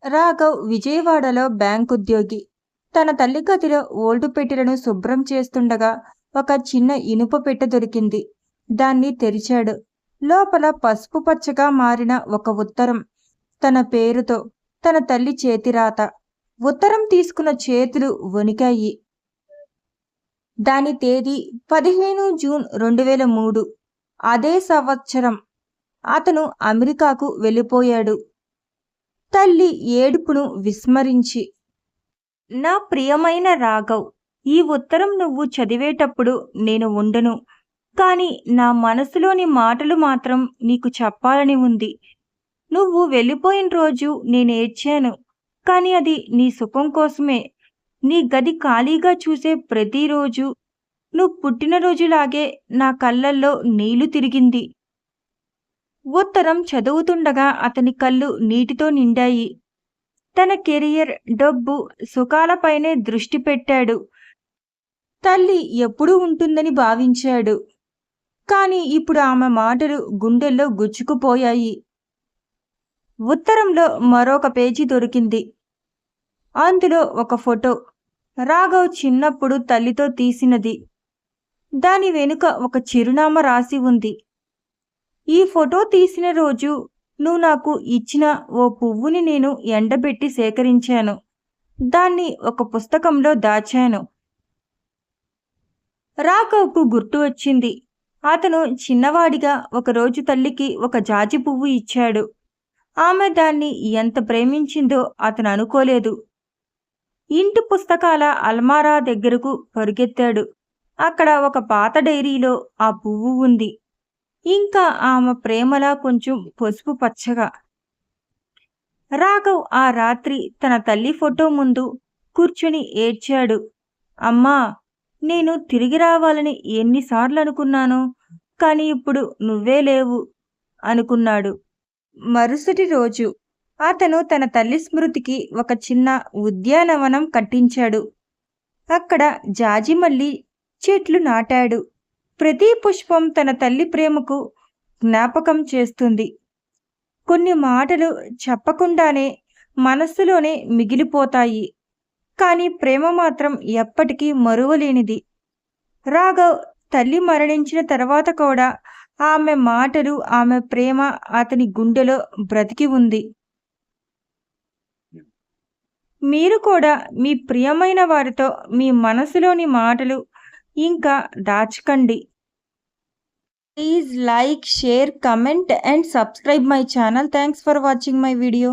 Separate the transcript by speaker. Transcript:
Speaker 1: రాఘవ్ విజయవాడలో బ్యాంక్ ఉద్యోగి. తన తల్లి గదిలో ఓల్డ్ పెట్టెలను శుభ్రం చేస్తుండగా ఒక చిన్న ఇనుప పెట్టె దొరికింది. దాన్ని తెరిచాడు. లోపల పసుపు పచ్చగా మారిన ఒక ఉత్తరం. తన పేరుతో, తన తల్లి చేతిరాత. ఉత్తరం తీసుకున్న చేతులు వణికాయి. దాని తేదీ 15 జూన్ 2003. అదే సంవత్సరం అతను అమెరికాకు వెళ్ళిపోయాడు. తల్లి ఏడుపును విస్మరించి, నా ప్రియమైన రాఘవ్, ఈ ఉత్తరం నువ్వు చదివేటప్పుడు నేను ఉండను. కానీ నా మనసులోని మాటలు మాత్రం నీకు చెప్పాలని ఉంది. నువ్వు వెళ్ళిపోయిన రోజు నేనేడ్చాను. కానీ అది నీ సుఖం కోసమే. నీ గది ఖాళీగా చూసే ప్రతిరోజు నువ్వు పుట్టినరోజులాగే నా కళ్ళల్లో నీళ్లు తిరిగింది. ఉత్తరం చదువుతుండగా అతని కళ్ళు నీటితో నిండాయి. తన కెరియర్, డబ్బు, సుఖాలపైనే దృష్టి పెట్టాడు. తల్లి ఎప్పుడూ ఉంటుందని భావించాడు. కానీ ఇప్పుడు ఆమె మాటలు గుండెల్లో గుచ్చుకుపోయాయి. ఉత్తరంలో మరొక పేజీ దొరికింది. అందులో ఒక ఫోటో. రాఘవ్ చిన్నప్పుడు తల్లితో తీసినది. దాని వెనుక ఒక చిరునామా రాసి ఉంది. ఈ ఫోటో తీసిన రోజు నువ్వు నాకు ఇచ్చిన ఓ పువ్వుని నేను ఎండబెట్టి సేకరించాను. దాన్ని ఒక పుస్తకంలో దాచాను. రాఘవ్కు గుర్తు వచ్చింది. అతను చిన్నవాడిగా ఒకరోజు తల్లికి ఒక జాజి పువ్వు ఇచ్చాడు. ఆమె దాన్ని ఎంత ప్రేమించిందో అతను అనుకోలేదు. ఇంటి పుస్తకాల అల్మారా దగ్గరకు పరుగెత్తాడు. అక్కడ ఒక పాత డైరీలో ఆ పువ్వు ఉంది. ఇంకా ఆమె ప్రేమలా కొంచెం పసుపు పచ్చగా. రాఘవ్ ఆ రాత్రి తన తల్లి ఫోటో ముందు కూర్చుని ఏడ్చాడు. అమ్మా, నేను తిరిగి రావాలని ఎన్నిసార్లు అనుకున్నాను, కానీ ఇప్పుడు నువ్వే లేవు అనుకున్నాడు. మరుసటి రోజు అతను తన తల్లి స్మృతికి ఒక చిన్న ఉద్యానవనం కట్టించాడు. అక్కడ జాజిమల్లి చెట్లు నాటాడు. ప్రతి పుష్పం తన తల్లి ప్రేమకు జ్ఞాపకం చేస్తుంది. కొన్ని మాటలు చెప్పకుండానే మనస్సులోనే మిగిలిపోతాయి. కానీ ప్రేమ మాత్రం ఎప్పటికీ మరువలేనిది. రాఘవ్ తల్లి మరణించిన తర్వాత కూడా ఆమె మాటలు, ఆమె ప్రేమ అతని గుండెలో బ్రతికి ఉంది. మీరు కూడా మీ ప్రియమైన వారితో మీ మనసులోని మాటలు ఇంకా దాచకండి. Please like, share, comment and subscribe my channel. Thanks for watching my video.